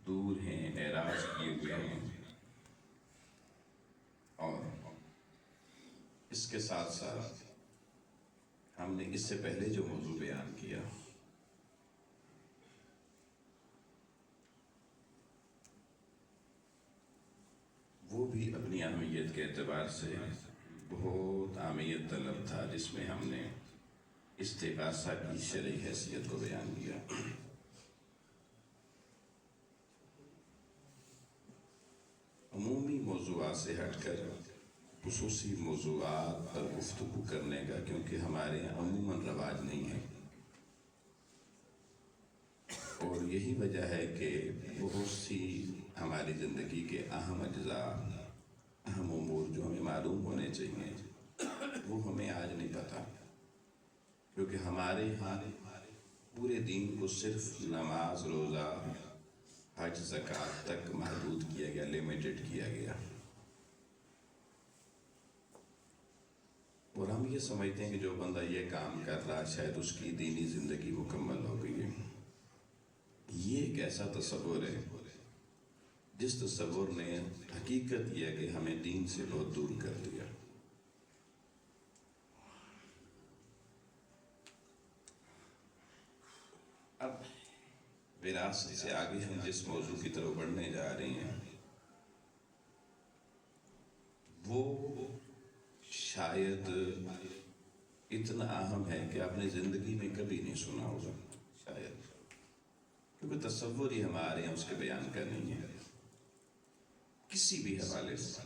دور ہیں، اعراض کیے ہوئے ہیں، اور اس کے ساتھ ساتھ ہم نے اس سے پہلے جو موضوع بیان کیا وہ بھی اپنی اہمیت کے اعتبار سے بہت اہمیت طلب تھا، جس میں ہم نے استغاثہ کی شرعی حیثیت کو بیان کیا۔ عمومی موضوعات سے ہٹ کر خصوصی موضوعات پر گفتگو کرنے کا کیونکہ ہمارے یہاں عموماً رواج نہیں ہے، اور یہی وجہ ہے کہ بہت سی ہماری زندگی کے اہم اجزاء، اہم امور جو ہمیں معلوم ہونے چاہیے وہ ہمیں آج نہیں پتہ، کیونکہ ہمارے یہاں پورے دین کو صرف نماز، روزہ، حج، زکوٰۃ تک محدود کیا گیا، لیمیٹڈ کیا گیا، اور ہم یہ سمجھتے ہیں کہ جو بندہ یہ کام کر رہا شاید اس کی دینی زندگی مکمل ہو گئی ہے۔ یہ ایک ایسا تصور ہے جس تصور نے حقیقت یہ ہے کہ ہمیں دین سے بہت دور کر دیا۔ اب وراثت سے آگے ہم جس موضوع کی طرف بڑھنے جا رہے ہیں وہ شاید اتنا اہم ہے کہ آپ نے زندگی میں کبھی نہیں سنا ہوگا، شاید، کیونکہ تصور ہی ہمارے یہاں اس کے بیان کا نہیں ہے کسی بھی حوالے سے۔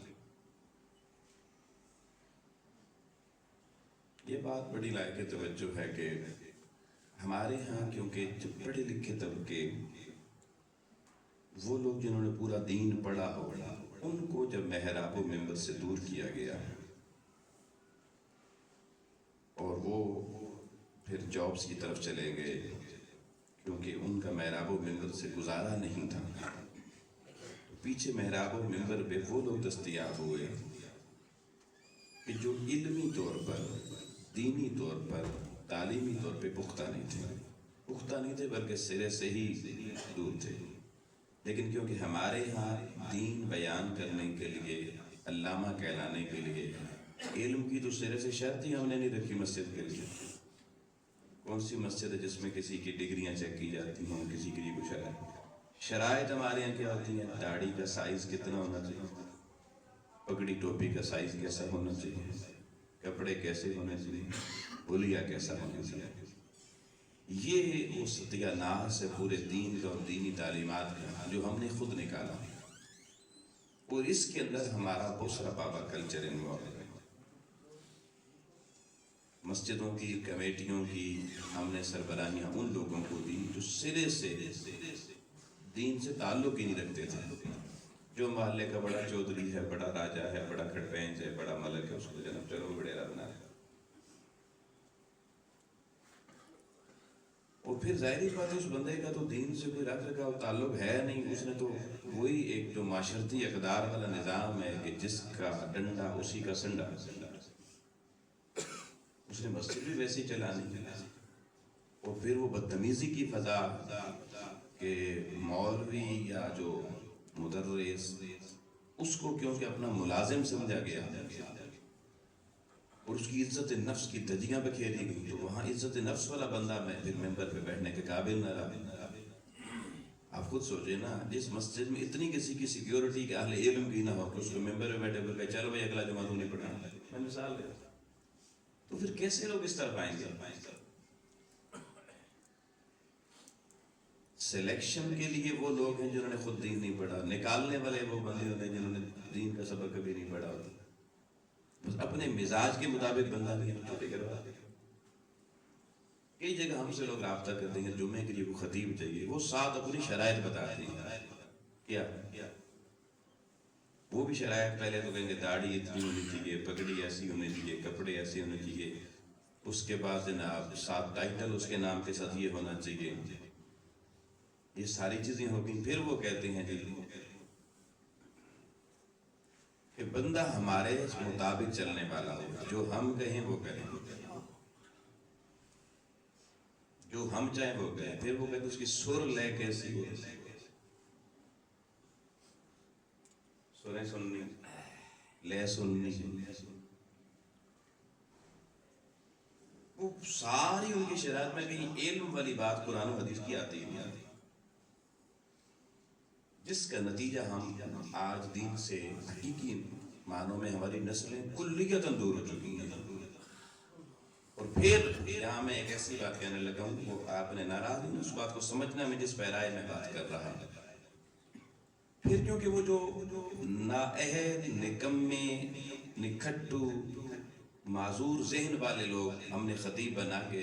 یہ بات بڑی لائق توجہ ہے کہ ہمارے ہاں کیونکہ جو پڑھے لکھے طبقے، وہ لوگ جنہوں نے پورا دین پڑھا ہو، ان کو جب محراب و منبر سے دور کیا گیا اور وہ پھر جابز کی طرف چلے گئے کیونکہ ان کا محراب و منبر سے گزارا نہیں تھا، پیچھے محراب و منبر پہ وہ لوگ دستیاب ہوئے کہ جو علمی طور پر، دینی طور پر، تعلیمی طور پہ پختہ نہیں تھے بلکہ سرے سے ہی دور تھے، لیکن کیونکہ ہمارے ہاں دین بیان کرنے کے لیے، علامہ کہلانے کے لیے علم کی تو سرے سے شرط ہی ہم نے نہیں رکھی مسجد کے لیے۔ کون سی مسجد ہے جس میں کسی کی ڈگریاں چیک کی جاتی ہیں، کسی کے لیے کچھ شرائط ہمارے یہاں کیا ہوتی ہیں؟ داڑھی کا سائز کتنا ہونا چاہیے، پگڑی ٹوپی کا سائز کیسا ہونا چاہیے، کپڑے کیسے ہونے چاہیے، بولیا کیسا ہونا چاہیے۔ یہ اس ستیاناز سے پورے دین کا اور دینی تعلیمات کا جو ہم نے خود نکالا، اور اس کے اندر ہمارا بسرا بابا کلچر انوالو ہے۔ مسجدوں کی، کمیٹیوں کی ہم نے سربراہیاں ان لوگوں کو دی جو سرے سے دین سے تعلق ہی نہیں رکھتے تھے، جو محلے کا بڑا چودھری ہے، بڑا راجہ ہے، بڑا کھڑپینچ ہے، بڑا ملک ہے، اس کو جناب چلو بڑیرا بنا ہے۔ اور پھر ظاہری بات ہے اس بندے کا تو دین سے کوئی ربط کا تعلق ہے نہیں، اس نے تو وہی ایک جو معاشرتی اقدار والا نظام ہے کہ جس کا ڈنڈا اسی کا سنڈا، اس نے مسجد بھی ویسے ہی چلانی، اور پھر وہ بدتمیزی کی فضا کہ مولوی یا جو مدرس، اس کو کیونکہ اپنا ملازم سمجھا گیا اور اس کی عزت نفس کی دھجیاں بکھیری گئی، تو وہاں عزت نفس والا بندہ میں پھر ممبر پہ بیٹھنے کے قابل نہ رہا۔ آپ خود سوچیں نا، جس مسجد میں اتنی کسی کی سیکیورٹی کے اہل علم کی نہ ہو کہ اس کو ممبر پہ بیٹھے ہوئے چلو بھائی اگلا جمعہ تو نہیں پڑھانا، میں مثال دے، تو پھر کیسے لوگ اس طرف آئیں گے؟ سلیکشن کے لیے وہ لوگ ہیں جنہوں نے خود دین نہیں پڑھا، نکالنے والے وہ بندے ہوتے ہیں جنہوں نے دین کا سبق کبھی نہیں پڑھا ہوتا، بس اپنے مزاج کے مطابق بندہ نہیں چھوٹے کروا۔ کئی جگہ ہم سے لوگ رابطہ کرتے ہیں جمعے کے لیے وہ خطیب چاہیے، وہ ساتھ اپنی شرائط بتاتے ہیں، کیا وہ بھی شرائط پہلے تو کہیں گے داڑھی اتنی ہونی چاہیے، پگڑی ایسی ہونی چاہیے، کپڑے ایسے ہونے چاہیے، اس کے بعد جناب ساتھ ٹائٹل اس کے نام کے ساتھ یہ ہونا چاہیے، یہ ساری چیزیں ہو گئیں۔ پھر وہ کہتے ہیں جی کہ بندہ ہمارے مطابق چلنے والا ہو، جو ہم کہیں وہ کریں، جو ہم چاہیں وہ کریں۔ پھر وہ کہتے ہیں اس کی سر لے کیسی ہو، نے سننی لے سننی وہ ساری ان کی شرائط میں کہیں علم والی بات قرآن و حدیث کی آتی نہیں آتی، جس کا نتیجہ ہم آج دین سے حقیقی معنوں میں ہماری نسلیں کلیتاً دور ہو چکی ہیں۔ اور پھر یہاں میں ایک ایسی بات کہنے لگا ہوں، وہ آپ نے ناراض نہیں اس بات کو سمجھنا میں جس پیرائے میں بات کر رہا ہوں۔ پھر کیونکہ وہ جو نااہل نکمے نکھٹو معذور ذہن والے لوگ ہم نے خطیب بنا کے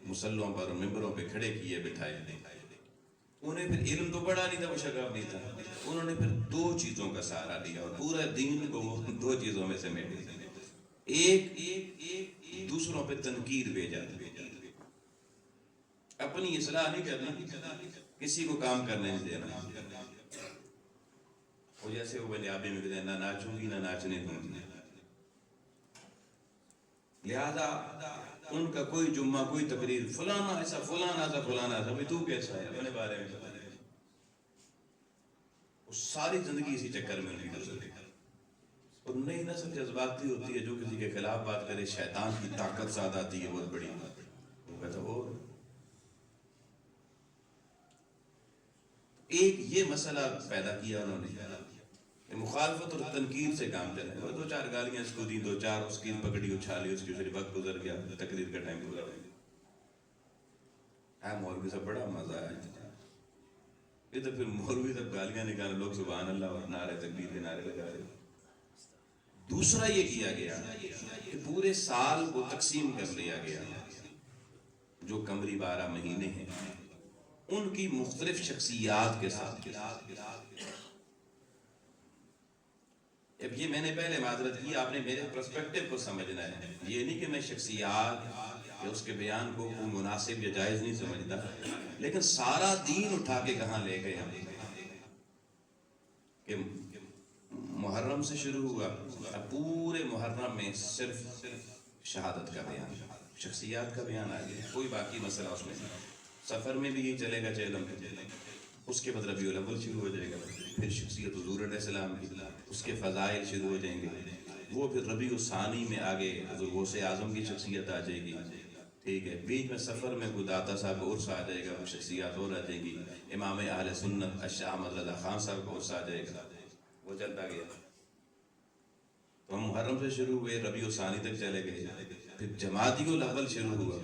مسلوں پر ممبروں پہ کھڑے کیے بٹھائے، انہیں پھر علم تو بڑا نہیں تھا، وہ شگاف نہیں تھا، انہوں نے پھر دو چیزوں کا سہارا لیا اور پورا دین کو وہ دو چیزوں میں سے میٹ دیا۔ ایک دوسروں پہ تنقید بھیجا، اپنی اصلاح نہیں کرنا، کسی کو کام کرنے نہیں دینا۔ وہ جیسے وہ پنجابی میں کہتے ہیں نہ ناچوں گی نہ ناچنے دوں گی، لہذا ان کا کوئی جمعہ کوئی تقریر فلانا ایسا فلانا ایسا فلانا ایسا، بھئی تو کیسا ہے اپنے بارے میں بتا دے۔ وہ ساری زندگی اسی چکر میں ان کی گزر گئی۔ اور نئی نسل جذباتی ہوتی ہے، جو کسی کے خلاف بات کرے شیطان کی طاقت ساتھ آتی ہے، بہت بڑی وہ کہتا وہ ایک یہ مسئلہ پیدا کیا انہوں نے کہ مخالفت اور تنقید سے کام چلے۔ وہ دو چار گالیاں اس کو دی، دو چار اس کی پگڑی اچھالی، اس کی پھر وقت گزر گیا، تقریر کا ٹائم گزر گیا۔ ہاں مولوی صاحب بڑا مزہ آیا، یہ تو پھر مولوی صاحب گالیاں نکالے، لوگ سبحان اللہ اور نعرے تکبیر کے نعرے لگا رہے۔ دوسرا یہ کیا گیا کہ پورے سال کو تقسیم کر لیا گیا، جو قمری 12 مہینے ہیں ان کی مختلف شخصیات کے ساتھ۔ اب یہ میں نے پہلے معذرت کی، آپ نے میرے پرسپیکٹو کو سمجھنا ہے، یہ نہیں کہ میں شخصیات یا اس کے بیان کو مناسب یا جائز نہیں سمجھتا، لیکن سارا دین اٹھا کے کہاں لے گئے ہم کہ محرم سے شروع ہوا، اب پورے محرم میں صرف شہادت کا بیان، شخصیات کا بیان آ گیا، کوئی باقی مسئلہ اس میں نہیں۔ سفر میں بھی یہی چلے گا چیلم، اس کے بعد ربیع الاول شروع ہو جائے گا، پھر شخصیت حضور علیہ السلام کی، اس کے فضائل شروع ہو جائیں گے، وہ پھر ربیع الثانی میں آگے حضور غوث اعظم کی شخصیت آ جائے گی، ٹھیک ہے، بیچ میں سفر میں کوئی داتا صاحب عرس آ جائے گا، وہ شخصیات اور آ جائے گی، امام اہل سنت الشاہ احمد رضا خان صاحب کا عرس آ جائے گا، وہ چلتا گیا۔ تو ہم محرم سے شروع ہوئے، ربیع الثانی تک چلے گئے، پھر جمادی الاول شروع ہوا،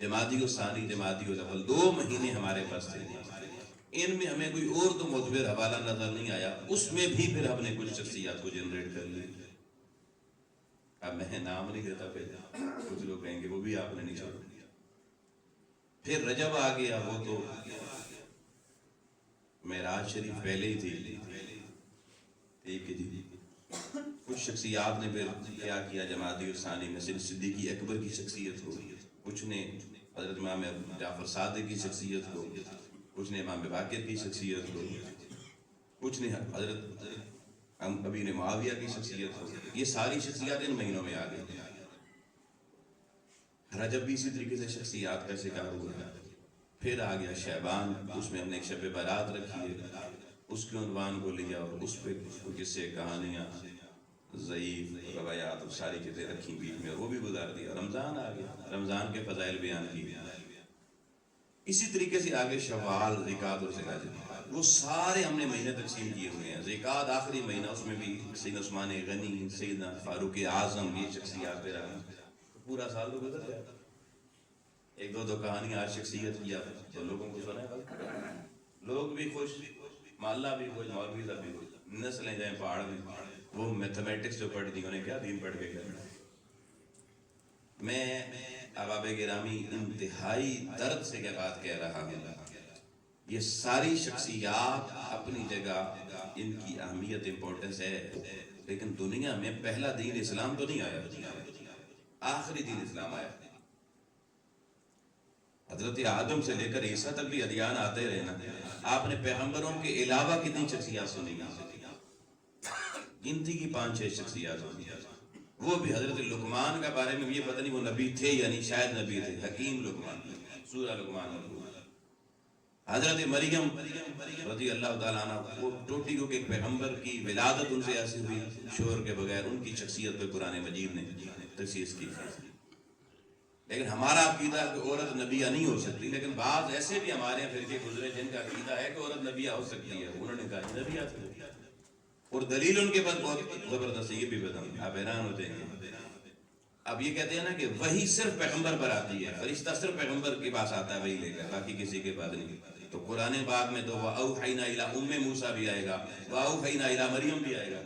جمادی الثانی جمادی الاول 2 مہینے ہمارے پاس تھے، ان میں ہمیں کوئی اور تو معتبر حوالہ نظر نہیں آیا، اس میں بھی پھر ہم نے کچھ شخصیات کو جنریٹ کر لی۔ اب میں نام نہیں دیتا، پھر کچھ لوگ کہیں گے وہ بھی آپ نے نہیں چھوڑ دیا۔ پھر رجب آ گیا، وہ تو معراج شریف پہلے ہی تھی، ٹھیک ہے جی۔ کچھ شخصیات نے پھر کیا کیا جمادی الثانی میں، صدیقی اکبر کی شخصیت کو، کچھ نے حضرت امام جعفر صادق کی شخصیت کو، کچھ نے امام باقر کی شخصیت کو، کچھ نے حضرت امیر معاویہ کی شخصیت کو، یہ ساری شخصیات ان مہینوں میں آ گئی۔ رجب بھی اسی طریقے سے شخصیات کا شکار ہوا، پھر آ گیا شعبان، اس میں ہم نے ایک شب برات رکھی ہے، اس کے عنوان کو لیا اور اس پہ قصے کہانیاں ضعیف روایات اور ساری چیزیں رکھی بیچ میں، وہ بھی گزار دیا۔ رمضان آ گیا، رمضان کے فضائل بیان کیے، اسی طریقے سے آگے شوال، ذیقعد اور ذوالحجہ، وہ سارے ہم نے مہینے تقسیم کیے ہوئے ہیں۔ ذیقعد آخری مہینہ، اس میں بھی سیدنا عثمان غنی، سیدنا فاروق اعظم، یہ شخصیات پہ رہا، پورا سال تو گزر گیا۔ ایک دو کہانیاں آج شخصیت کیا تو لوگوں کو سنا، لوگ بھی خوش، محلہ بھی خوش، مولوی صاحب بھی خوش، نسلیں جائیں پہاڑ میں۔ وہ میتھمیٹکس جو پڑھی تھی انہیں کیا دین پڑھ کے کرنا۔ میں احباب گرامی انتہائی درد سے کیا بات کہہ رہا ہوں، یہ ساری شخصیات اپنی جگہ ان کی اہمیت امپورٹنس ہے، لیکن دنیا میں پہلا دین اسلام تو نہیں آیا، آخری دین اسلام آیا۔ حضرت آدم سے لے کر عیسیٰ تک بھی ادیان آتے رہے نا، آپ نے پیغمبروں کے علاوہ کتنی شخصیات سنی، گنتی کی 5-6 شخصیات ہوتی ہیں، وہ بھی حضرت لقمان کا بارے میں یہ پتہ نہیں وہ نبی تھے یا نہیں، شاید نبی تھے، حکیم لقمان، سورہ لقمان۔ حضرت مریم رضی اللہ تعالیٰ عنہ، وہ ٹوٹی کو کہ ایک پیغمبر کی ولادت ان سے ایسی ہوئی شوہر کے بغیر، ان کی شخصیت پہ قرآن مجید نے تخصیص کی. لیکن ہمارا عقیدہ ہے کہ عورت نبیہ نہیں ہو سکتی، لیکن بعض ایسے بھی ہمارے یہاں فرقے گزرے جن کا عقیدہ ہے کہ عورت نبیہ ہو سکتی ہے، انہوں نے کہا نبیہ سکتی ہے، اور دلیل ان کے پاس بہت زبردست ہے. یہ بھی بتاؤں، آپ حیران ہو جائیں گے. اب یہ کہتے ہیں نا کہ وہی صرف پیغمبر پر آتی ہے، فرشتہ صرف پیغمبر کے پاس آتا ہے وہی لے کر، باقی کسی کے پاس نہیں. تو قرآن پاک میں تو وَأَوْحَيْنَا إِلَىٰ أُمِّ مُوسَىٰ بھی آئے گا، وَأَوْحَيْنَا إِلَىٰ مریم بھی آئے گا.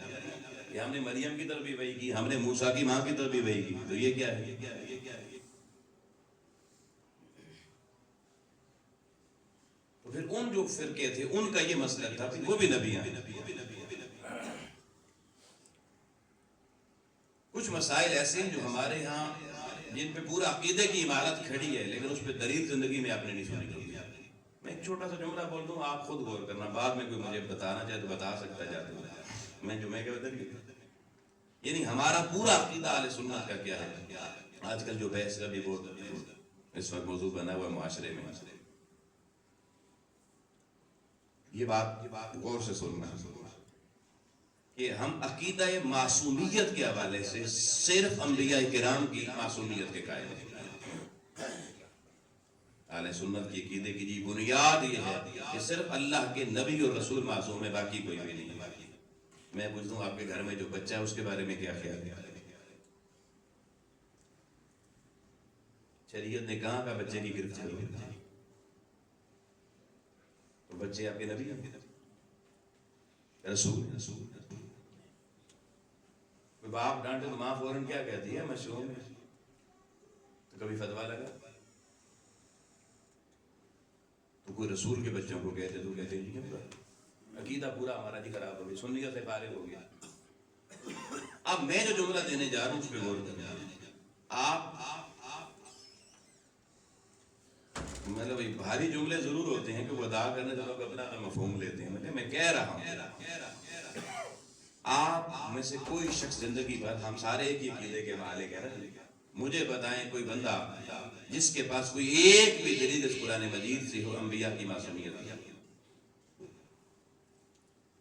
کہ ہم نے مریم کی طرف بھی وحی کی، ہم نے موسیٰ کی ماں کی طرف بھی وحی کی. تو یہ کیا ہے؟ تو پھر ان جو فرقے تھے ان کا یہ مسئلہ تھا وہ بھی نبی ہیں. کچھ مسائل ایسے ہیں جو ہمارے ہاں جن پہ پورا عقیدے کی عمارت کھڑی ہے، لیکن اس پہ دلیل زندگی میں آپ نے نہیں سنی. میں ایک چھوٹا سا جملہ بول دوں، آپ خود غور کرنا، بعد میں کوئی مجھے بتانا چاہے تو بتا سکتا جاتے ہیں. میں جو میں کیا بتا رہی ہوں، یعنی ہمارا پورا عقیدہ اہل سنت کا کیا ہے. آج کل جو بحث کا بھی بہت اس وقت موضوع بنا ہوا ہے معاشرے میں، یہ بات غور سے سننا کہ ہم عقیدہ معصومیت کے حوالے سے صرف انبیاء کرام کی معصومیت کے قائل ہیں. اہل سنت کی عقیدے کی جی بنیاد یہ ہے کہ صرف اللہ کے نبی اور رسول معصوم ہے، باقی کوئی بھی نہیں. میں پوچھ دوں آپ کے گھر میں جو بچہ ہے اس کے بارے میں کیا خیال ہے؟ شریعت نے کہا کہ بچے کی گرفت کرو، تو بچے آپ کے نبی ہیں، رسول. کوئی باپ ڈانٹے تو ماں فوراً کیا کہتی ہے؟ مشروم ہے. تو کبھی فتویٰ لگا تو کوئی رسول کے بچوں کو کہتے تو کہتے ہیں عقیدہ پورا ہمارا جی خراب ہو گیا، سنیت سے فارغ ہو گیا. اب میں جو جملہ دینے جا رہا ہوں اس پہ غور کریں. آپ مطلب بھاری جملے ضرور ہوتے ہیں کہ وہ ادا کرنے سے لوگ اپنا مفہوم لیتے ہیں. مطلب میں کہہ رہا ہوں آپ میں سے کوئی شخص زندگی بھر، ہم سارے ایک ہی عقیدے کے مالک ہیں نا، مجھے بتائیں کوئی بندہ جس کے پاس کوئی ایک بھی دلیل اس قرآن مجید سے ہو انبیاء کی معصومیت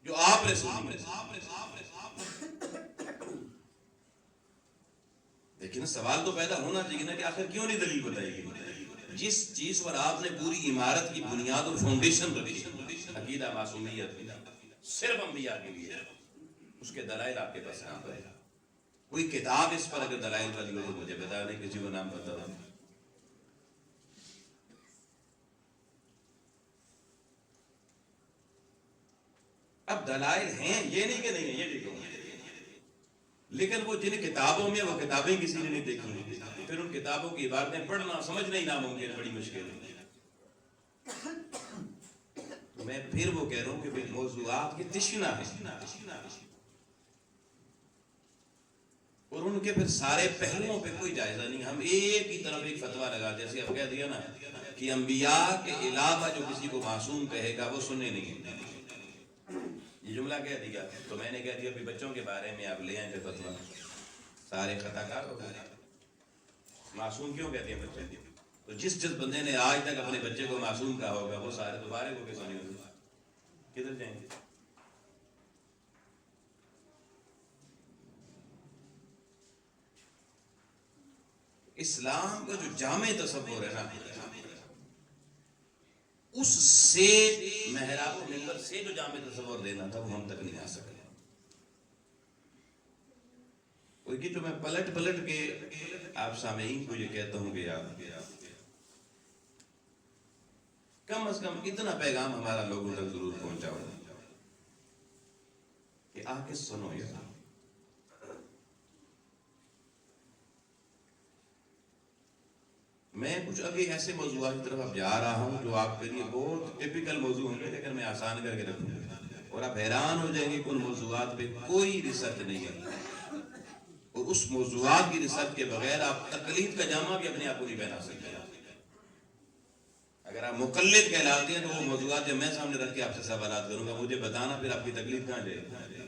جو آپ نے سنی. لیکن سوال تو پیدا ہونا چاہیے نا کہ آخر کیوں نہیں دلیل بتائی گئی؟ جس چیز پر آپ نے پوری عمارت کی بنیاد اور فاؤنڈیشن رکھی، عقیدہ معصومیت صرف انبیاء کے لیے، اس کے دلائل آپ کے پاس کہاں پر ہے؟ کوئی کتاب اس پر اگر دلائل والی ہو تو مجھے بتا دیں، کسی کو نام پتہ ہو. اب دلائل ہیں، یہ نہیں کہ نہیں ہے، یہ بھی کہوں، لیکن وہ جن کتابوں میں وہ کتابیں کسی نے نہیں دیکھی، پھر ان کتابوں کی عبارتیں پڑھنا سمجھنا ہی ناممکن، بڑی مشکل ہے. میں پھر وہ کہہ رہا ہوں کہ موضوعات کی تشنہ ہے اور ان کے پھر سارے پہلوؤں پہ کوئی جائزہ نہیں. ہم ایک ہی طرف ایک فتویٰ لگا، جیسے اب کہہ دیا نا کہ انبیاء کے علاوہ جو کسی کو معصوم کہے گا وہ سننے نہیں. یہ جملہ کہہ دیا تو میں نے کہہ دیا کہ بچوں کے بارے میں آپ لے آئیں پھر فتویٰ، سارے خطا کار ہو گئے. معصوم کیوں کہتے ہیں بچے؟ تو جس بندے نے آج تک اپنے بچے کو معصوم کہا ہوگا وہ سارے دوبارے کو کیسے نہیں ہوگا؟ کدھر جائیں گے؟ اسلام کا جو جامع تصور ہے نا، اس سے محراب و منبر سے جو جامع تصور دینا تھا وہ ہم تک نہیں آ سکے. کوئی تو میں پلٹ کے آپ سامعین کو یہ کہتا ہوں کہ آپ کم از کم اتنا پیغام ہمارا لوگوں تک ضرور پہنچاؤ کہ آ کے سنو. یہ میں کچھ ابھی ایسے موضوعات کی طرف اب جا رہا ہوں جو آپ کے لیے بہت ٹپیکل موضوع ہوں گے، لیکن میں آسان کر کے رکھوں گا اور آپ حیران ہو جائیں گے کہ ان موضوعات پہ کوئی ریسرچ نہیں ہے، اور اس موضوعات کی ریسرچ کے بغیر آپ تقلید کا جامع بھی اپنے آپ کو نہیں پہنا سکتے. اگر آپ مقلد کہلاتے ہیں تو وہ موضوعات جب میں سامنے رکھ کے آپ سے سوالات کروں گا، مجھے بتانا پھر آپ کی تقلید کہاں جائے گی.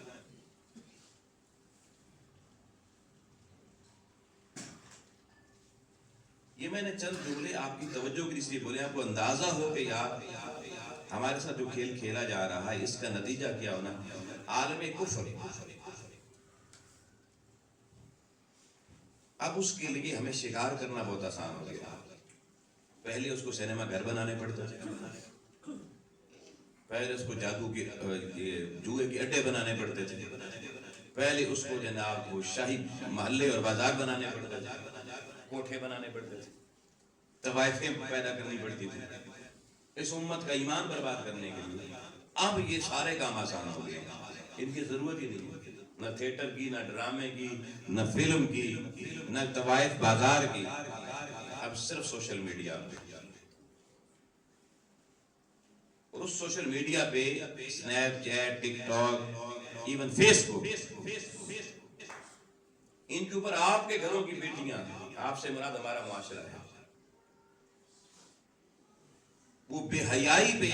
یہ میں نے چند جملے آپ کی توجہ کے لیے بولے، آپ کو اندازہ ہو کہ یار ہمارے ساتھ جو کھیل کھیلا جا رہا ہے اس کا نتیجہ کیا ہونا؟ عالم کفر۔ اب اس کے لیے ہمیں شکار کرنا بہت آسان ہو گیا۔ پہلے اس کو سینما گھر بنانے پڑتے تھے، پہلے اس کو جادو کے جوئے کے اڈے بنانے پڑتے تھے، پہلے اس کو جناب وہ شاہی محلے اور بازار بنانے پڑتے تھے، کوٹھے بنانے پڑتے تھے، طوائفیں پیدا کرنی پڑتی تھی اس امت کا ایمان برباد کرنے کے لیے۔ اب یہ سارے کام آسان ہو گئے، ان کی ضرورت ہی نہیں، نہ تھیٹر کی، نہ ڈرامے کی، نہ فلم کی، نہ طوائف بازار کی، اب صرف سوشل میڈیا پہ۔ اور اس سوشل میڈیا پہ سنیپ چیٹ، ٹک ٹاک، ایون فیس بک، ان کے اوپر آپ کے گھروں کی بیٹیاں، آپ سے مراد ہمارا معاشرہ ہے، وہ بے حیائی پہ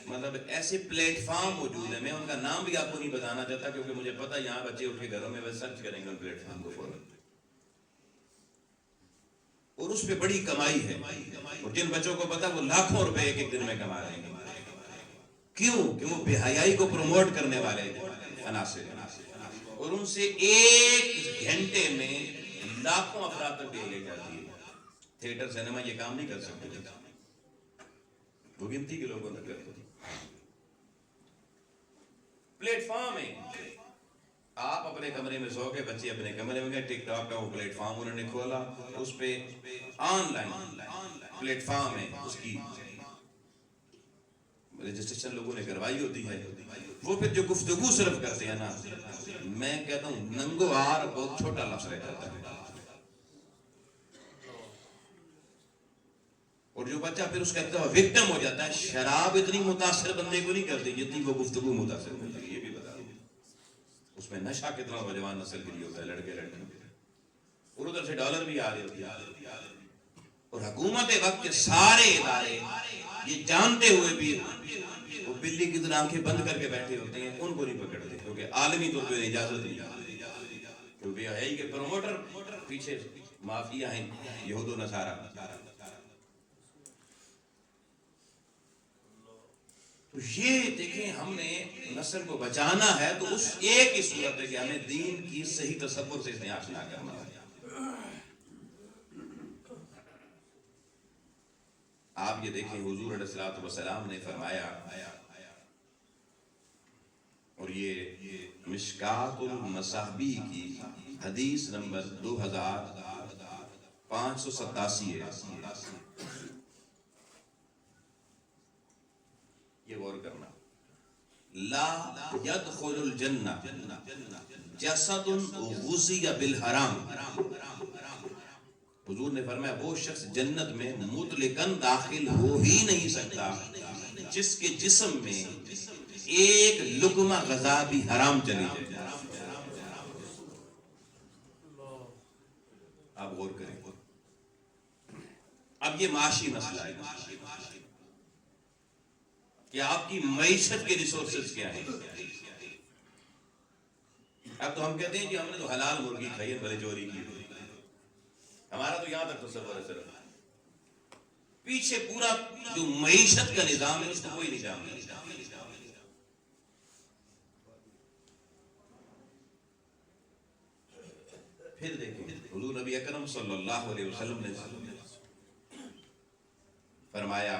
مطلب ایسے پلیٹ فارم موجود ہیں، میں ان کا نام بھی آپ کو نہیں بتانا چاہتا کیونکہ مجھے پتا یہاں بچے اٹھ کے گھروں میں وہ سرچ کریں گے ان پلیٹ فارم کو فوراً، اور اس پہ بڑی کمائی ہے، اور جن بچوں کو پتا وہ لاکھوں روپے ایک ایک دن میں کما رہے ہیں۔ کیوں کہ وہ بے حیائی کو پروموٹ کرنے والے عناصر ہیں، اور ان سے ایک گھنٹے میں لاکھوں افراد تک لے جاتی ہے۔ تھیٹر سینما یہ کام نہیں کر سکتے، وہ گنتی کے لوگوں تک کرتے تھے۔ پلیٹ فارم ہے، آپ اپنے کمرے میں سو کے، بچے اپنے کمرے میں گئے، ٹک ٹاک کا وہ پلیٹ فارم انہوں نے کھولا، اس پہ آن لائن پلیٹ فارم ہے، اس کی رجسٹریشن لوگوں نے کروائی ہوتی ہے، وہ پھر جو گفتگو صرف کرتے ہیں نا، میں کہتا ہوں ننگو آر بہت چھوٹا لفظ رہ جاتا ہے، اور جو بچہ پھر اس کا وکٹم ہو جاتا ہے۔ شراب اتنی متاثر بندے کو نہیں کرتی جتنی وہ گفتگو متاثر کرتی ہے، یہ بھی بتا دوں۔ اس میں نشہ کتنا نوجوان نسل کے لیے ہوتا ہے، لڑکے لڑکے، اور ادھر سے ڈالر بھی آ رہے ہوتی ہے، اور حکومت وقت کے سارے ادارے یہ جانتے ہوئے بھی وہ بلی کی طرح آنکھیں بند کر کے بیٹھے ہوتے ہیں، ان کو نہیں پکڑتے کیونکہ عالمی طور پہ اجازت نہیں، کیونکہ ہے ہی کہ پروموٹر پیچھے مافیا ہیں یہود و نصارہ۔ تو یہ دیکھیں ہم نے نسل کو بچانا ہے تو اس ایک ہی صورت ہے کہ ہمیں دین کی صحیح تصور سے اس نے آشنا کرنا ہے۔ آپ یہ دیکھیں حضور علیہ الصلوۃ والسلام نے فرمایا، اور یہ مشکات المصابیح کی حدیث نمبر 2587 ہے، یہ غور کرنا۔ لا يدخل الجنہ جسد غذی بالحرام، حضور نے فرمایا وہ شخص جنت میں مطلقاً داخل ہو ہی نہیں سکتا جس کے جسم میں ایک لقمہ غذا بھی حرام چلی جائے۔ آپ غور کریں، اب یہ معاشی مسئلہ ہے کہ آپ کی معیشت کے ریسورسز کیا ہیں۔ اب تو ہم کہتے ہیں کہ ہم نے تو حلال مرغی کھائی ہے، بھلے چوری کی، ہمارا تو یہاں تک تصور ہے، صرف پیچھے پورا جو معیشت کا نظام ہے اس کو کوئی نہیں جانتا۔ پھر دیکھیں حضور نبی اکرم صلی اللہ علیہ وسلم نے فرمایا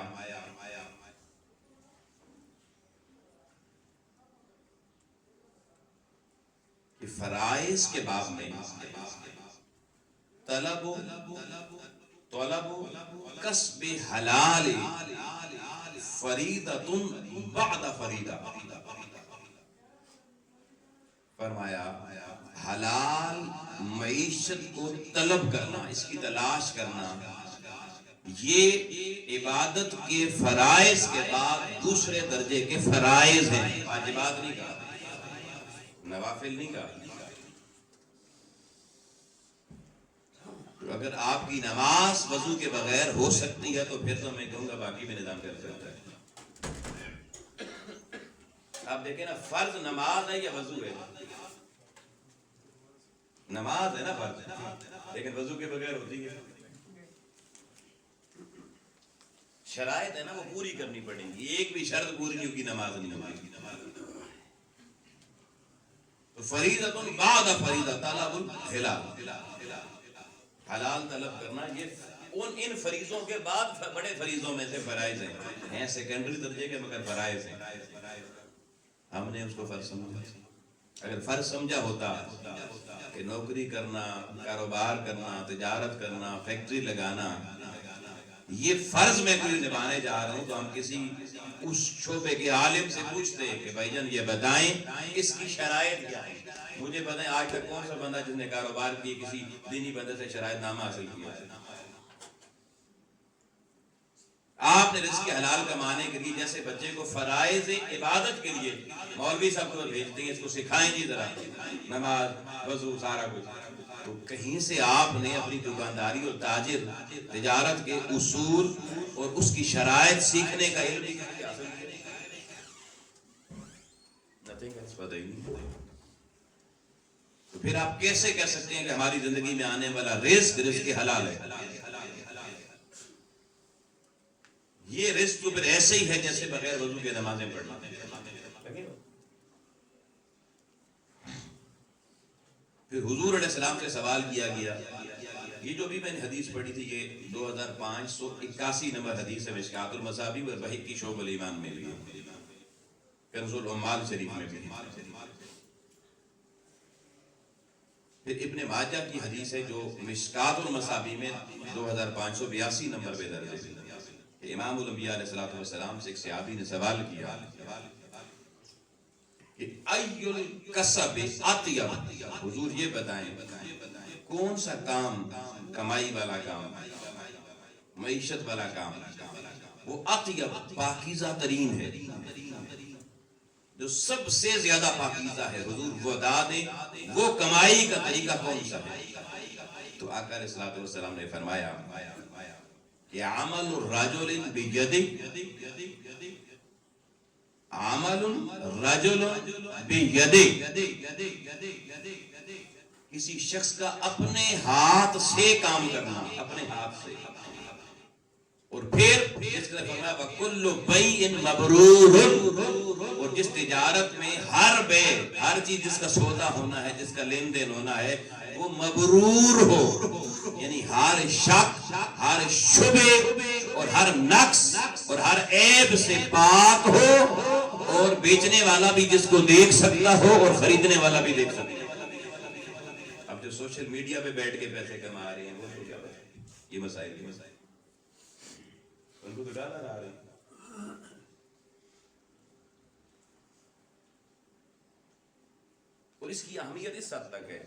کہ فرائض کے باب میں طلب کسب حلال فریضۃ بعد فریضہ، فرمایا حلال معیشت کو طلب کرنا، اس کی تلاش کرنا، یہ عبادت کے فرائض کے بعد دوسرے درجے کے فرائض ہیں، واجبات نہیں کہا، نوافل نہیں کہا۔ اگر آپ کی نماز وضو کے بغیر ہو سکتی ہے تو پھر تو میں کہوں گا باقی بھی نظام کر سکتا ہے۔ آپ دیکھیں نا، فرض نماز ہے یا وضو ہے؟ نماز ہے نا فرض، لیکن وضو کے بغیر ہوتی ہے۔ شرائط ہے نا وہ پوری کرنی پڑیں گی. ایک بھی شرط پوری نہیں ہوگی نماز نہیں ہوگی. تو فریضۃ بعد فریضہ طلب الحلال، حلال طلب کرنا یہ ان فریضوں کے بعد بڑے فریضوں میں سے فرائض ہیں سیکنڈری درجے کے مگر فرائض ہیں. ہم نے اس کو فرض سمجھا. اگر فرض سمجھا ہوتا کہ نوکری کرنا، کاروبار کرنا، تجارت کرنا، فیکٹری لگانا یہ فرض میں کوئی نبھانے جا رہے ہوں تو ہم کسی اس شعبے کے عالم سے پوچھتے کہ بھائی جان یہ بتائیں اس کی شرائط کیا ہے. مجھے بتائیں آج تک کون سا بندہ جس نے کاروبار کی کسی دینی بندے سے شرائط نامہ حاصل کیا ہے؟ آپ نے رزق حلال کمانے کے لیے جیسے بچے کو فرائض عبادت کے لیے مولوی صاحب کو بھیجتے ہیں اس کو سکھائیں جی ذرا نماز وضو سارا کچھ، تو کہیں سے آپ نے اپنی دکانداری اور تاجر تجارت کے اصول اور اس کی شرائط سیکھنے کا علم حاصل کیا؟ تو پھر آپ کیسے کہہ سکتے ہیں کہ ہماری زندگی میں آنے والا رزق حلال ہے؟ یہ رزق تو پھر ایسے ہی ہے جیسے بغیر وضو کے نمازیں پڑھنا. پھر حضور علیہ السلام سے سوال کیا گیا. یہ جو بھی میں نے حدیث پڑھی تھی یہ 2581 نمبر حدیث ہے مشکات المصابیح اور بہقی شعب الایمان میں بھی ہے، کنز العمال شریف میں بھی ہے. پھر ابن ماجہ کی حدیث ہے جو مشکات المصابیح میں 2582 نمبر پہ درج ہے. امام الانبیاء علیہ السلام سے ایک صحابی نے سوال کیا کہ ای الکسب اطیب، حضور یہ بتائیں کون سا کام کمائی والا کام، معیشت والا کام وہ اطیب پاکیزہ ترین ہے، جو سب سے زیادہ پاکیزہ ہے. حضور وہ بتا دیں وہ کمائی کا طریقہ کون سا ہے. تو آقا علیہ السلام نے فرمایا کہ عمل الرجل بیدہ، عمل الرجل بیدہ، کسی شخص کا اپنے ہاتھ سے کام کرنا، اپنے ہاتھ سے. اور پھر اس نے فرمایا وَكُلُّ بَيْءٍ مَبْرُورٌ، اور جس تجارت میں ہر چیز جس کا سودا ہونا ہے، جس کا لین دین ہونا ہے وہ مبرور ہو، یعنی ہر شک، ہر شبہ اور ہر نقص اور ہر عیب سے پاک ہو، اور بیچنے والا بھی جس کو دیکھ سکتا ہو اور خریدنے والا بھی دیکھ سکتا ہو. اب جو سوشل میڈیا پہ بیٹھ کے پیسے کما رہے ہیں وہ تو کیا بات، یہ مسائل ان کو تو ڈالر آ رہے ہیں. اور اس کی اہمیت اس حد تک ہے،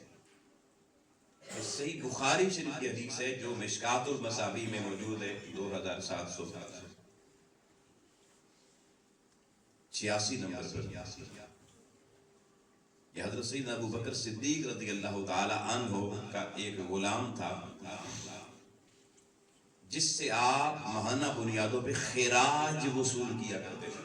صحیح بخاری شریف کی حدیث ہے جو مشکات المصابیح میں موجود ہے 2786 نمبر پر. یہ حضرت سیدنا ابو بکر صدیق رضی اللہ تعالی عنہ کا ایک غلام تھا جس سے آپ ماہانہ بنیادوں پہ خراج وصول کیا کرتے تھے.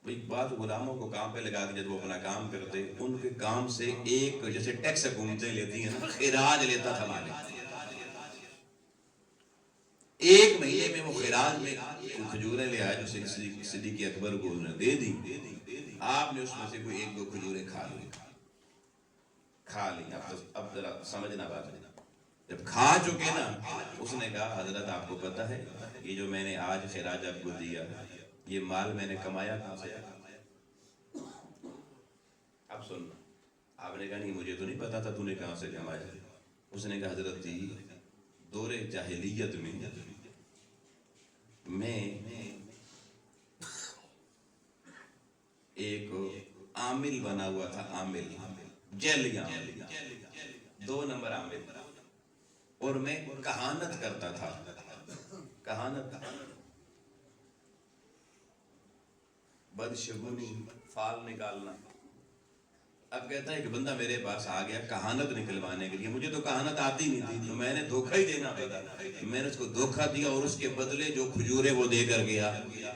ایک بات غلاموں کو کام پہ لگا کے جب وہ اپنا کام کرتے ان کے کام سے ایک جیسے ٹیکس حکومتیں لیتی ہیں نا، خراج لیتا تھا مالک. ایک مہینے میں وہ خراج میں کھجوریں لے آئے جو صدیق اکبر کو انہوں نے دے دی. آپ نے اس میں سے کوئی ایک دو کھجوریں کھا لی. اب ذرا سمجھنا بات ہے. جب کھا چکے نا اس نے کہا حضرت آپ کو پتہ ہے یہ جو میں نے آج خراج آپ کو دیا یہ مال میں نے کمایا کہاں سے؟ اب سن، آپ نے کہا نہیں مجھے تو نہیں پتا تھا تو نے کہاں سے کمایا. اس نے کہا حضرت جی دور جاہلیت میں ایک عامل بنا ہوا تھا، عامل جیلیاں 2 نمبر عامل، اور میں کہانت کرتا تھا. کہانت بدشگونی، فال نکالنا. اب کہتا ہے کہ بندہ میرے پاس آ گیا کہانت نکلوانے کے لیے، مجھے تو کہانت آتی نہیں تھی تو میں نے دھوکہ ہی دینا پڑا. میں نے اس کو دھوکہ دیا اور اس کے بدلے جو کھجورے وہ دے کر گیا.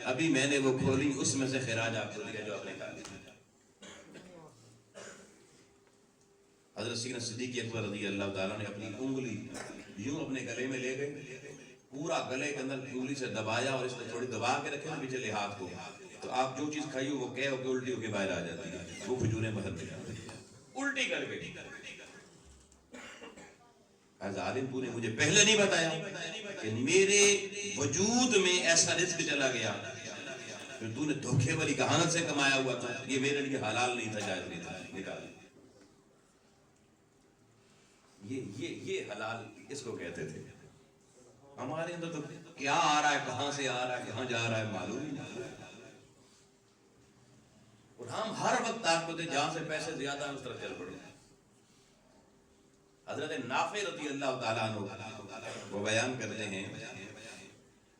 ابھی میں نے وہ کھولی اس میں سے خراج آپ کو دیا جو آپ نے کہا. حضرت سیدنا صدیق اکبر رضی اللہ تعالیٰ نے اپنی انگلی یوں اپنے گلے میں لے گئے، پورا گلے کے اندر انگلی سے دبایا اور اس نے تھوڑی دبا کے رکھے نا پچھلے ہاتھ کو، تو آپ جو چیز کھائی ہو وہ کہہ ہو کے الٹی ہو کے باہر آ جاتی ہے، وہ کھجوریں باہر نکل جاتی ہیں الٹی کر کے۔ ظالم تو نے مجھے پہلے نہیں بتایا کہ میرے وجود میں ایسا رزق چلا گیا پھر تو نے دھوکے والی کہانت سے کمایا ہوا تھا، یہ میرے لیے حلال نہیں تھا، جائز نہیں تھا، نکال۔ یہ حلال اس کو کہتے تھے۔ ہمارے اندر تو کیا آ رہا ہے، کہاں سے آ رہا ہے، کہاں جا رہا ہے معلوم ہی نہیں، اور ہم ہر وقت آپ کو دیں جہاں سے پیسے زیادہ ہیں اس طرح چل پڑے۔ حضرت نافع رضی اللہ تعالیٰ عنہ وہ بیان کرتے ہیں،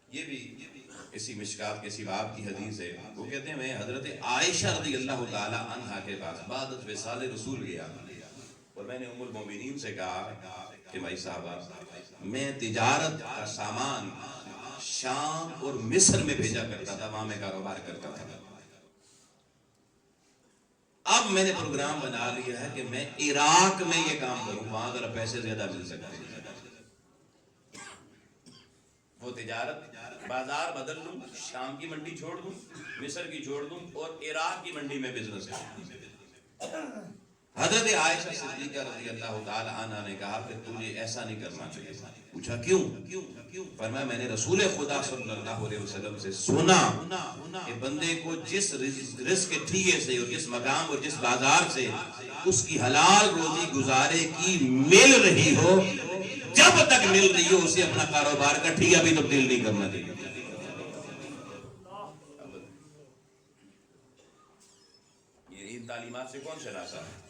یہ بھی اسی مشکات کے باب کی حدیث ہے، وہ کہتے ہیں میں حضرت عائشہ رضی اللہ تعالیٰ عنہ کے پاس بعد از وصال رسول گیا اور میں نے ام المومنین سے کہا کہ بھائی صاحبہ میں تجارت کا سامان شام اور مصر میں بھیجا کرتا تھا، وہاں میں کاروبار کرتا تھا، اب میں نے پروگرام بنا لیا ہے کہ میں عراق میں یہ کام کروں، وہاں ذرا پیسے زیادہ مل سکتے ہیں، وہ تجارت بازار بدل لوں، شام کی منڈی چھوڑ دوں، مصر کی چھوڑ دوں اور عراق کی منڈی میں بزنس کروں۔ حضرت عائشہ صدیقہ رضی اللہ تعالی عنہ نے کہا کہ تجھے ایسا نہیں کرنا چاہیے۔ پوچھا کیوں؟ فرمایا میں نے رسول خدا صلی اللہ علیہ وسلم سے سنا کہ بندے کو جس رزق کے ٹھیے سے اور جس مقام اور جس بازار سے اس کی حلال روزی گزارے کی مل رہی ہو، جب تک مل رہی ہو اسے اپنا کاروبار کا ٹھیہ بھی تبدیل نہیں کرنا چاہیے۔ یہ ان تعلیمات سے کون سے راستہ ہے؟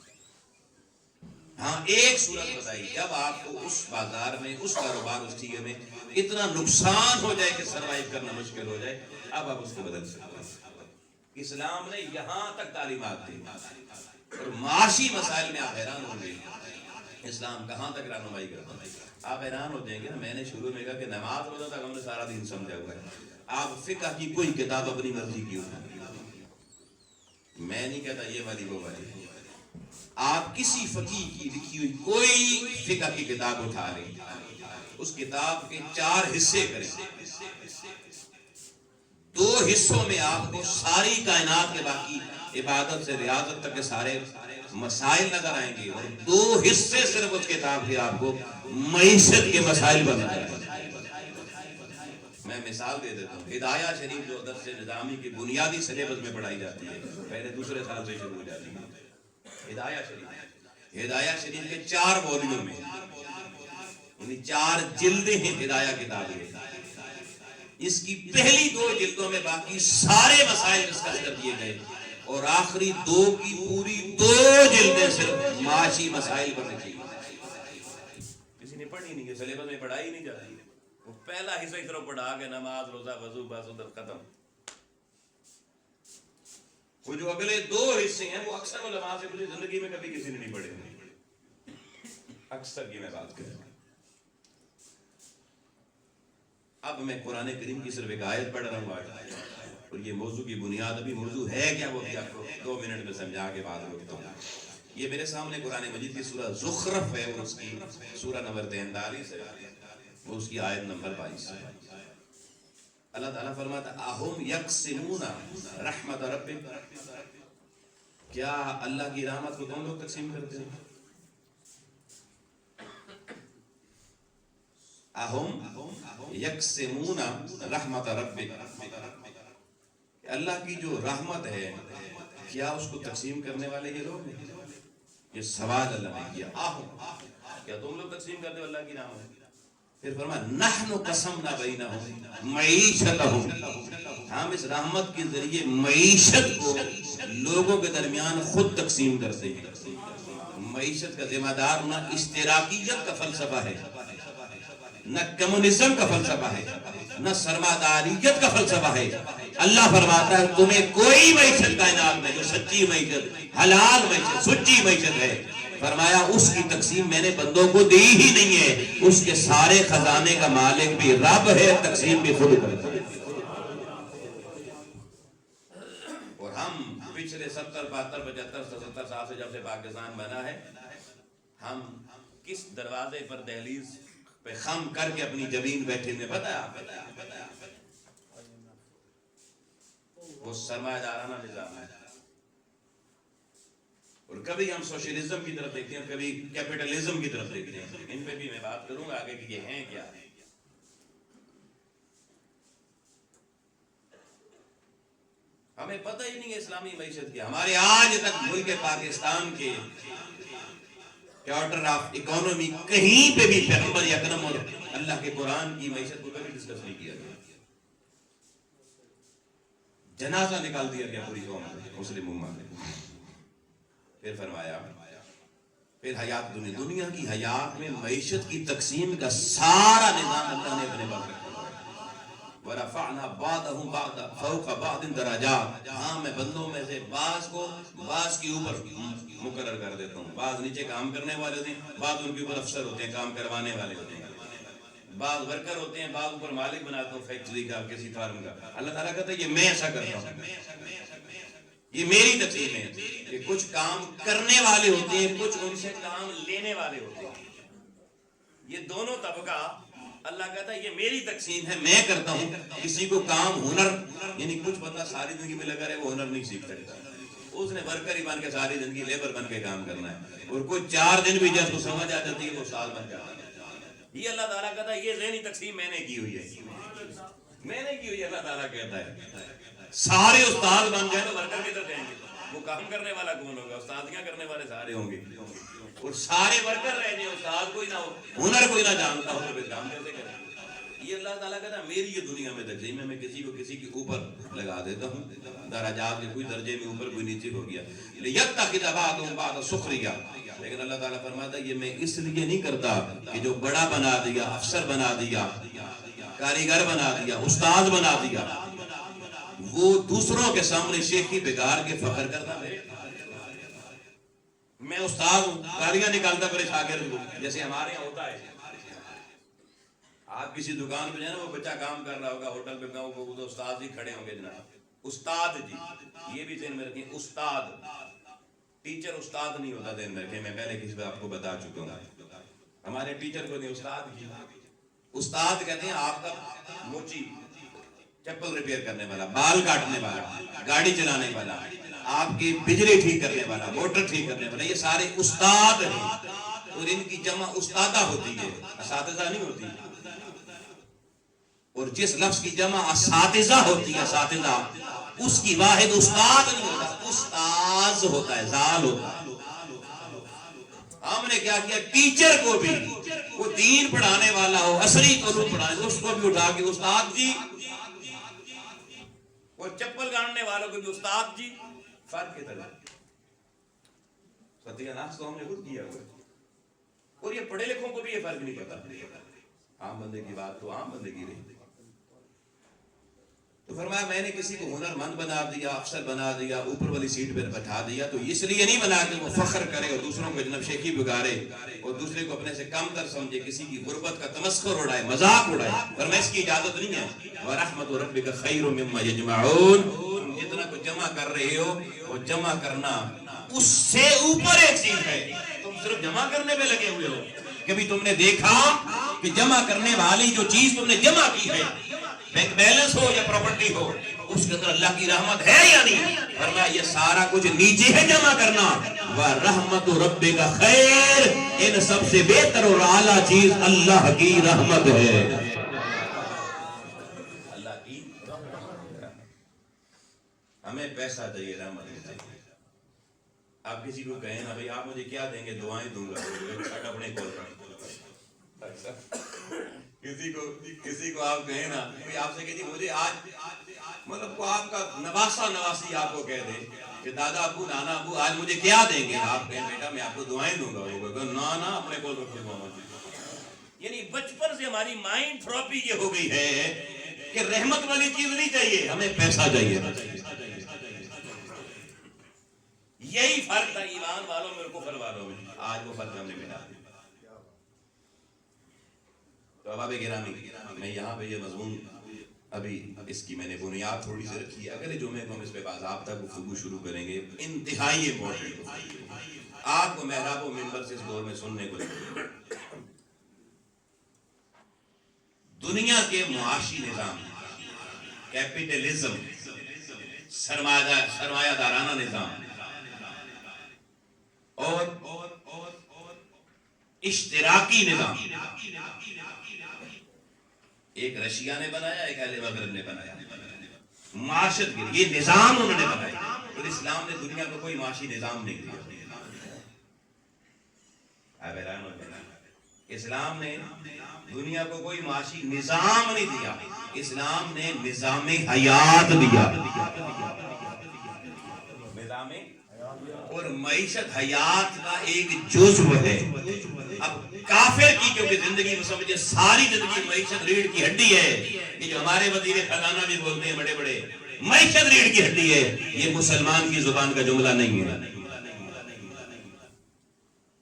ہاں ایک صورت بتائی، جب آپ کو اس بازار میں، اس کاروبار، اس ٹھیے میں اتنا نقصان ہو جائے کہ سروائیو کرنا مشکل ہو جائے، اب آپ اس کو بدل سکتے ہیں۔ اسلام نے یہاں تک تعلیمات دی اور معاشی مسائل میں آپ حیران ہوں گے اسلام کہاں تک رہنمائی کرتا ہے۔ آپ حیران ہو جائیں گے نا، میں نے شروع میں کہا کہ نماز روزہ تک ہم نے سارا دن سمجھا ہوا ہے، آپ فقہ کی کوئی کتاب اپنی مرضی کی اٹھائیں، میں نہیں کہتا یہ والی وہ والی، آپ کسی فقیہ کی لکھی ہوئی کوئی فقہ کی کتاب اٹھا لیں، اس کتاب کے 4 حصے کریں، 2 حصوں میں آپ کو ساری کائنات کے باقی عبادت سے ریاضت تک کے سارے مسائل نظر آئیں گے، اور 2 حصے صرف اس کتاب کے آپ کو معیشت کے مسائل پر نظر آئیں گے۔ میں مثال دے دیتا ہوں، ہدایہ شریف جو درس نظامی کی بنیادی سلیبس میں پڑھائی جاتی ہے، پہلے دوسرے سال سے شروع ہو جاتی ہے، ہدایہ شریف کے 4 والیوم میں، یعنی 4 جلدیں ہیں ہدایہ کتاب میں، اس کی پہلی 2 جلدوں میں باقی سارے مسائل ڈسکس کر دیے گئے، اور آخری 2 کی پوری 2 جلدیں صرف معاشی مسائل پر لکھی گئی۔ کسی نے پڑھی نہیں، سلیبس میں پڑھائی نہیں جاتی، وہ پہلا حصہ ہی صرف پڑھا کے نماز روزہ وضو بس ادھر ختم۔ وہ جو اگلے 2 حصے ہیں وہ اکثر علماء سے مجھے زندگی میں کبھی کسی نے نہیں پڑھے، اکثر کی میں بات کروں۔ اب میں قرآن کریم کی صرف ایک آیت پڑھ رہا ہوں آج، اور یہ موضوع کی بنیاد ابھی موضوع ہے کیا وہ بھی آپ کو 2 منٹ میں سمجھا کے بعد روکتا ہوں۔ یہ میرے سامنے قرآن مجید کی سورہ زخرف ہے، اور اس کی سورہ نمبر 43 ہے، وہ اس کی آیت نمبر 22 ہے۔ اللہ تعالیٰ فرماتا ہے اَهُمْ يَقْسِمُونَ رَحْمَةَ رَبِّكَ، کیا اللہ کی رحمت کو تم لوگ تقسیم کرتے ہیں؟ اَهُمْ يَقْسِمُونَ رَحْمَةَ رَبِّكَ، اللہ کی جو رحمت ہے کیا اس کو تقسیم کرنے والے یہ لوگ ہیں؟ یہ سوال اللہ نے کیا، کیا تم لوگ تقسیم کرتے ہو اللہ کی رحمت؟ پھر فرمایا نحن قسمنا بینہم معیشتہم، ہم اس رحمت کے ذریعے معیشت کو لوگوں کے درمیان خود تقسیم کرتے ہیں۔ معیشت کا ذمہ دار نہ اشتراکیت کا فلسفہ ہے، نہ کمیونزم کا فلسفہ ہے، نہ سرمایہداریت کا فلسفہ ہے۔ اللہ فرماتا ہے تمہیں کوئی معیشت کائنات میں جو سچی معیشت، حلال معیشت، سچی معیشت ہے، فرمایا اس کی تقسیم میں نے بندوں کو دی ہی نہیں ہے، اس کے سارے خزانے کا مالک بھی رب ہے، تقسیم بھی خود کرتا ہے۔ اور ہم پچھلے 70 72 75 77 سال سے جب سے پاکستان بنا ہے، ہم کس دروازے پر دہلیز پہ خم کر کے اپنی زمین بیٹھے ہوئے پتہ وہ سرمایہ دارانہ نظام ہے. اور کبھی ہم سوشلزم کی طرف دیکھتے ہیں، کبھی کیپٹلزم کی طرف دیکھتے ہیں. ان پہ بھی میں بات کروں گا آگے کہ یہ ہیں کیا. ہمیں پتہ ہی نہیں ہے اسلامی معیشت کی. ہمارے آج تک ملک پاکستان کے چارٹر آف اکانومی کہیں پہ بھی پیغمبر اکرم اور اللہ کے قرآن کی معیشت کو کبھی ڈسکس نہیں کیا گیا. جنازہ نکال دیا گیا پوری قوم میں، مسلم امت نے. پھر فرمایا پھر حیات دنیا کی حیات میں معیشت کی تقسیم کا سارا نظام اللہ نے اپنے پاس رکھا. وَرَفَعْنَا بَعْضَهُمْ بَعْضًا فَوْقَ بَعْضٍ دَرَجَاتٍ. ہاں میں بندوں میں سے بعض کو بعض کے اوپر مقرر کر دیتا ہوں. بعض نیچے کام کرنے والے ہوتے ہیں، بعض ان کے اوپر افسر ہوتے ہیں، کام کروانے والے ہوتے ہیں. بعض ورکر ہوتے ہیں، بعض اوپر مالک بناتا ہوں فیکٹری کا، کسی فارم کا. اللہ تعالیٰ کہتا ہے یہ میں ایسا کرتا ہوں، یہ میری تقسیم ہے. کہ کچھ کام کرنے والے ہوتے ہیں، کچھ ان سے کام لینے والے ہوتے ہیں. یہ دونوں طبقہ اللہ کہتا ہے یہ میری تقسیم ہے، میں کرتا ہوں. کسی کو کام ہنر، یعنی کچھ بندہ ساری زندگی میں لگا رہے وہ ہنر نہیں سیکھ سکتا، اس نے ورکر ہی بن کے ساری زندگی لیبر بن کے کام کرنا ہے. اور کوئی 4 دن بھی جب کو سمجھ آ جاتی ہے وہ استاد بن جاتا ہے. یہ اللہ تعالیٰ کہتا ہے یہ ذہنی تقسیم میں نے کی ہوئی ہے، میں نے کی ہوئی ہے. اللہ تعالیٰ کہتا ہے سارے استاد بن جائیں تو ورکر کدھر جائیں گے؟ وہ کام کرنے والا کون ہوگا؟ استادیاں کرنے والے سارے ہوں گے. اور سارے ورکر رہ جائیں، استاد کوئی نہ ہو، ہنر کوئی نہ جانتا ہو، تو پھر کام کیسے کریں؟ یہ اللہ تعالیٰ کہتا ہے میری یہ دنیا میں تقسیم ہے. میں کسی کو کسی کے اوپر لگا دیتا ہوں، درجات کے کوئی درجے میں اوپر کوئی نیچے ہو گیا. لِيَتَّخِذَ بَعْضُهُم بَعْضًا سُخْرِيًّا. لیکن اللہ تعالیٰ فرماتا ہے یہ میں اس لیے نہیں کرتا کہ جو بڑا بنا دیا، افسر بنا دیا، کاریگر بنا دیا، استاد بنا دیا، وہ دوسروں کے سامنے شیخی بگاڑ کے فخر کرتا ہے میں استاد ہوں، گالیاں نکالتا میرے شاگرد کو. جیسے ہمارے یہاں ہوتا ہے، آپ کسی دکان پہ جائیں نا، وہ بچہ کام کر رہا ہوگا ہوٹل پہ، وہ تو استاد ہی کھڑے ہوں گے جناب. استاد جی، یہ بھی ذہن میں رکھیں. استاد، ٹیچر استاد نہیں ہوتا، ذہن میں رکھیں. میں پہلے کسی بار آپ کو بتا چکا ہوں. ہمارے ٹیچر کو نہیں، استاد کی. استاد کہتے ہیں آپ کا موچی، چپل ریپیئر کرنے والا، بال کاٹنے والا، گاڑی چلانے والا، آپ کی بجلی ٹھیک کرنے والا، موٹر ٹھیک کرنے والا، یہ سارے استاد ہیں. اور ان کی جمع استادہ ہوتی ہے، اساتذہ نہیں ہوتی. اور جس لفظ کی جمع اساتذہ ہوتی ہے، اساتذہ، اس کی واحد استاد نہیں ہوتا، استاذ ہوتا ہے، زال ہوتا ہے. ہم نے کیا کیا؟ ٹیچر کو بھی، وہ دین پڑھانے والا ہو، عصری علوم پڑھانے، اس کو بھی اٹھا کے استاد جی. وہ چپل گاڑنے والوں کو بھی استاد جی. فرق کی طرح ستیہ ناس تو ہم نے خود کیا ہوا. اور یہ پڑھے لکھوں کو بھی یہ فرق نہیں پتا. عام بندے کی بات تو عام بندے کی رہی. تو فرمایا میں نے کسی کو ہنر مند بنا دیا، افسر بنا دیا، اوپر والی سیٹ پہ بٹھا دیا، تو اس لیے نہیں بنا کہ وہ فخر کرے اور دوسروں کو جناب شیخی بگاڑے اور دوسرے کو اپنے سے کم تر سمجھے، کسی کی غربت کا تمسخر اڑائے، مذاق اڑائے. فرمایا اس کی اجازت نہیں ہے. وَرَحْمَتُ رَبِّكَ خَيْرٌ مِّمَّا يَجْمَعُونَ. تم جتنا کو جمع کر رہے ہو، وہ جمع کرنا اس سے اوپر ایک چیز ہے. تم صرف جمع کرنے میں لگے ہوئے ہو. کبھی تم نے دیکھا کہ جمع کرنے والی جو چیز تم نے جمع کی ہے، بینک بیلنس ہو یا پراپرٹی ہو، اس کے اندر اللہ کی رحمت ہے یا نہیں؟ فرمایا یہ سارا کچھ نیچے ہے جمع کرنا. وَرَحْمَتُ رَبِّكَ خَيْرٌ. ان سب سے بہتر اور اعلیٰ چیز اللہ کی رحمت ہے. اللہ کی ہمیں پیسہ چاہیے، رحمت نہیں چاہیے. آپ کسی کو کہیں نا بھائی آپ مجھے کیا دیں گے؟ دعائیں دوں گا. اپنے کول کسی کو آپ کہیں نا، کوئی آپ سے کہ جی مجھے آج، مطلب کو آپ کا نواسا نواسی آپ کو کہہ دے کہ دادا ابو، نانا ابو آج مجھے کیا دیں گے؟ آپ کہیں بیٹا میں آپ کو دعائیں دوں گا. وہ کہے نا اپنے کول رکھے محمد. یعنی بچپن سے ہماری مائنڈ تھراپی یہ ہو گئی ہے کہ رحمت والی چیز نہیں چاہیے، ہمیں پیسہ چاہیے. یہی فرق تھا ایمان والوں میں اور کفر والوں میں. آج وہ فرق ہم نے ملا. تو احباب گرامی، میں یہاں پہ یہ مضمون ابھی اس کی میں نے بنیاد تھوڑی سی رکھی ہے، اگلے جمعے کو ہم اس پہ باضابطہ گفتگو شروع کریں گے، انتہائی امپورٹنٹ آپ کو محراب و منبر سے اس دور میں سننے کو لگے۔ دنیا کے معاشی نظام، کیپٹلزم، سرمایہ دارانہ نظام اور اشتراکی نظام، ایک رشیا نے بنایا، ایک اہل مغرب نے بنایا، معاشرت کے لیے یہ نظام انہوں نے بنایا، اور اسلام نے دنیا کو کوئی معاشی نظام نہیں دیا۔ اسلام نے دنیا کو کوئی معاشی نظام نہیں دیا، اسلام نے نظام حیات دیا، نظام اور معیشت حیات کا ایک جزو ہے۔ اب کافر کی کیونکہ زندگی میں سمجھے ساری زندگی معیشت ریڑھ کی ہڈی ہے، یہ جو ہمارے وزیر خزانہ بھی بولتے ہیں بڑے بڑے، معیشت ریڑھ کی ہڈی ہے، یہ مسلمان کی زبان کا جملہ نہیں ہے۔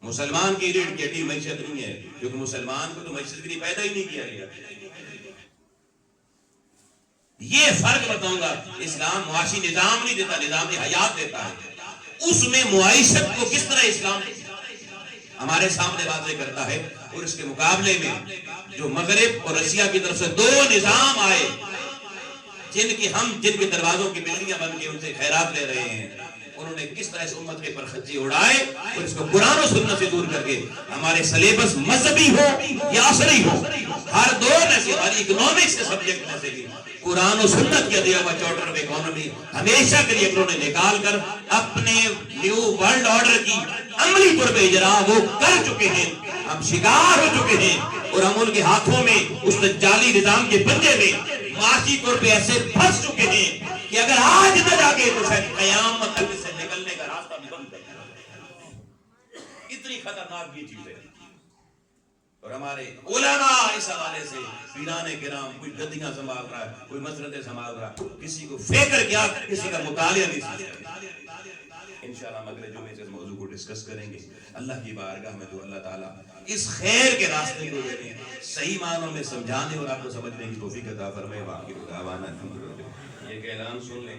مسلمان کی ریڑھ کی ہڈی معیشت نہیں ہے، کیونکہ مسلمان کو تو معیشت کے لیے پیدا ہی نہیں کیا گیا۔ یہ فرق بتاؤں گا، اسلام معاشی نظام نہیں دیتا، نظام حیات دیتا ہے۔ اس میں معیشت کو کس طرح اسلام ہمارے سامنے واضح کرتا ہے، اور اس کے مقابلے میں جو مغرب اور رشیا کی طرف سے دو نظام آئے، جن کے دروازوں کی بلڈنگاں بن کے ان سے خیرات لے رہے ہیں، انہوں نے کس طرح اس امت کے پرخچے اڑائے اور اس کو قرآن و سنت سے دور کر کے ہمارے سلیبس مذہبی ہو یا عصری ہو، ہر دور میں سے ہماری اکنامکس کے سبجیکٹ میں سے بھی قرآن و سنت کے دیا ہوا چارٹر آف اکانومی ہمیشہ کے لیے انہوں نے نکال کر اپنے نیو ورلڈ آرڈر کی عملی طور پہ اجرا وہ کر چکے ہیں۔ ہم شکار ہو چکے ہیں اور ہم ان کے ہاتھوں میں اس جعلی نظام کے پنجے میں معاشی طور پہ ایسے پھنس چکے ہیں کہ اگر آج نہ جاگے تو شاید قیامت تک سے نکلنے کا راستہ بھی بند کر دے۔ اتنی خطرناک یہ چیز ہے، اور ہمارے علماء اس حوالے سے پیران کرام، کوئی گدیاں سنبھال رہا ہے، کوئی مسرتیں سنبھال رہا ہے، کسی کو فکر کیا، کسی کا مطالعہ نہیں سیکھا۔ انشاءاللہ ہم اگلے جمعے سے اس موضوع کو ڈسکس کریں گے۔ اللہ کی بارگاہ میں تو اللہ تعالیٰ اس خیر کے راستے کو صحیح معنوں میں سمجھانے اور آپ کو سمجھنے کی توفیق عطا فرمائے۔ باقی دعوانا الحمدللہ۔ یہ کہ اعلان سن لیں۔